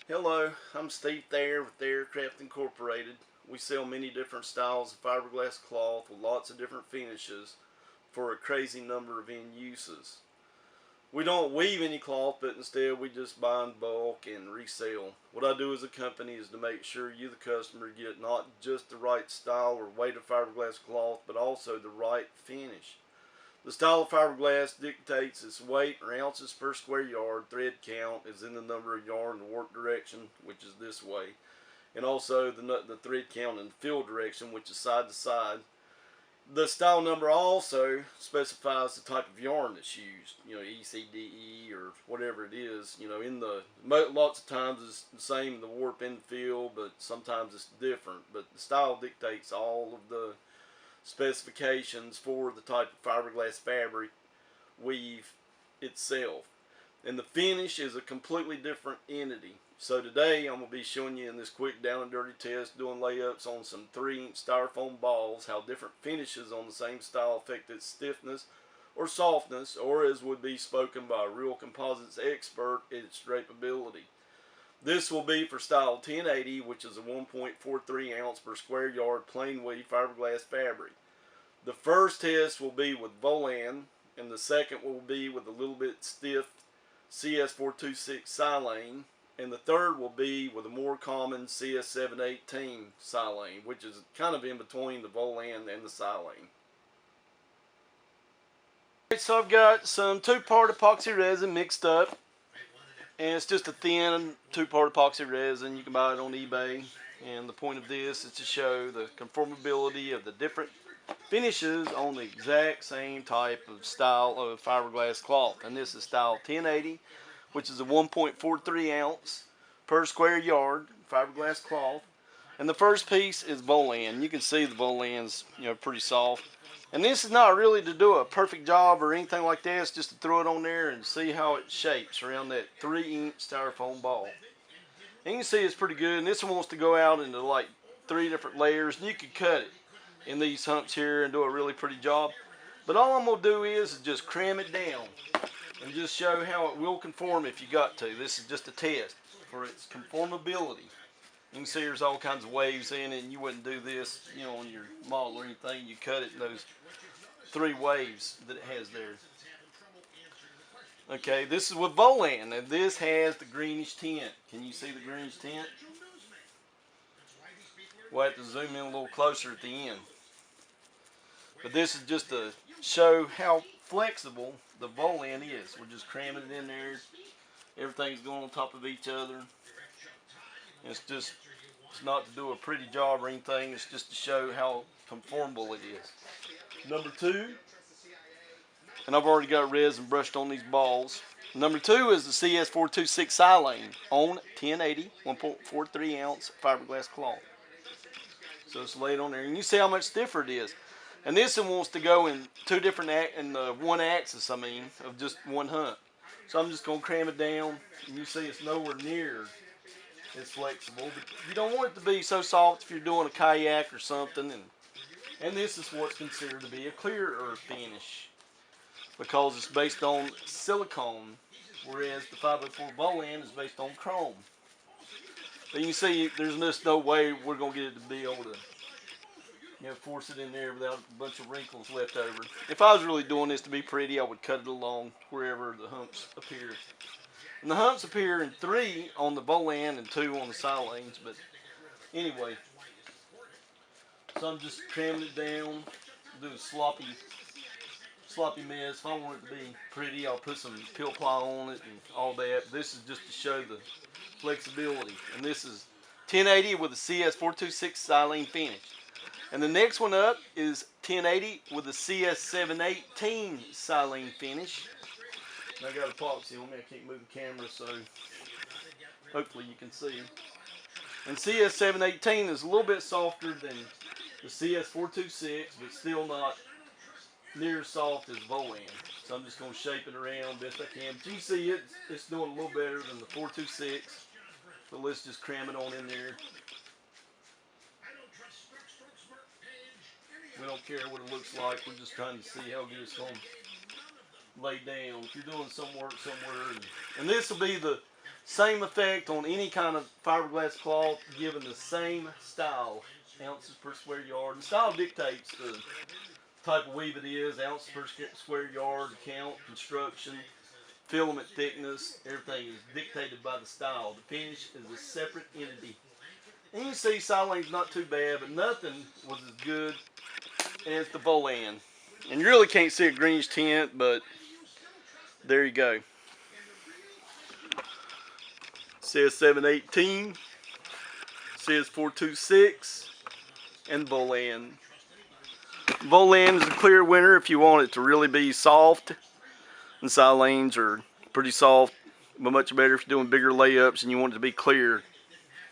Hello, I'm Steve Thayer with Aircraft Incorporated. We sell many different styles of fiberglass cloth with lots of different finishes for a crazy number of end uses. We don't weave any cloth, but instead we just buy in bulk and resell. What I do as a company is to make sure you, the customer, get not just the right style or weight of fiberglass cloth, but also the right finish. The style of fiberglass dictates its weight or ounces per square yard. Thread count is in the number of yarn in the warp direction, which is this way, and also the thread count in the fill direction, which is side to side. The style number also specifies the type of yarn that's used, ECDE or whatever it is. Lots of times it's the same in the warp and fill, but sometimes it's different. But the style dictates all of the specifications for the type of fiberglass fabric weave itself, and the finish is a completely different entity. So today I'm going to be showing you in this quick down and dirty test, doing layups on some 3-inch styrofoam balls, how different finishes on the same style affect its stiffness or softness, or as would be spoken by a real composites expert, its drapability. This will be for style 1080, which is a 1.43 ounce per square yard plain weave fiberglass fabric. The first test will be with Volan, and the second will be with a little bit stiff CS426 silane, and the third will be with a more common CS718 silane, which is kind of in between the Volan and the silane. So I've got some 2-part epoxy resin mixed up, and it's just a thin 2-part epoxy resin. You can buy it on eBay, and the point of this is to show the conformability of the different finishes on the exact same type of style of fiberglass cloth. And this is style 1080, which is a 1.43 ounce per square yard fiberglass cloth. And the first piece is Volan. You can see the Volan's pretty soft. And this is not really to do a perfect job or anything like that. It's just to throw it on there and see how it shapes around that 3-inch styrofoam ball. And you can see it's pretty good. And this one wants to go out into like 3 different layers. And you can cut it in these humps here and do a really pretty job. But all I'm going to do is just cram it down and just show how it will conform if you got to. This is just a test for its conformability. You can see there's all kinds of waves in it, and you wouldn't do this on your model or anything. You cut it in those 3 waves that it has there. Okay, this is with Volan, and this has the greenish tint. Can you see the greenish tint? We'll have to zoom in a little closer at the end. But this is just to show how flexible the Volan is. We're just cramming it in there. Everything's going on top of each other. It's not to do a pretty job or anything. It's just to show how conformable it is. Number 2, and I've already got resin brushed on these balls. Number 2 is the CS426 silane on 1080 1.43 ounce fiberglass cloth. So it's laid on there, and you see how much stiffer it is. And this one wants to go in 2 different one axis, of just one hump. So I'm just going to cram it down, and you see it's nowhere near as flexible. But you don't want it to be so soft if you're doing a kayak or something. And this is what's considered to be a clearer finish, because it's based on silicone, whereas the 504 Volan is based on chrome. But you can see there's just no way we're going to get it to be able to force it in there without a bunch of wrinkles left over. If I was really doing this to be pretty, I would cut it along wherever the humps appear. And the humps appear in 3 on the Volan and 2 on the silanes. But anyway, so I'm just cramming it down, do a sloppy mess. If I want it to be pretty, I'll put some pill ply on it and all that. This is just to show the flexibility. And this is 1080 with a CS426 silane finish. And the next one up is 1080 with a CS718 silane finish. And I got epoxy on me. I can't move the camera, so hopefully you can see. And CS718 is a little bit softer than the CS426, but still not near as soft as Volan. So I'm just going to shape it around best I can. But you can see it's doing a little better than the 426. But let's just cram it on in there. We don't care what it looks like. We're just trying to see how good it's going to lay down. If you're doing some work somewhere, and this will be the Same effect on any kind of fiberglass cloth, given the same style, ounces per square yard. The style dictates the type of weave it is, ounces per square yard, count, construction, filament thickness, everything is dictated by the style. The finish is a separate entity. And you can see Silanes not too bad, but nothing was as good as the Volan. And you really can't see a greenish tint, but there you go. It says 718, says 426, and Volan. Volan is a clear winner if you want it to really be soft. And Silanes are pretty soft, but much better if you're doing bigger layups and you want it to be clear.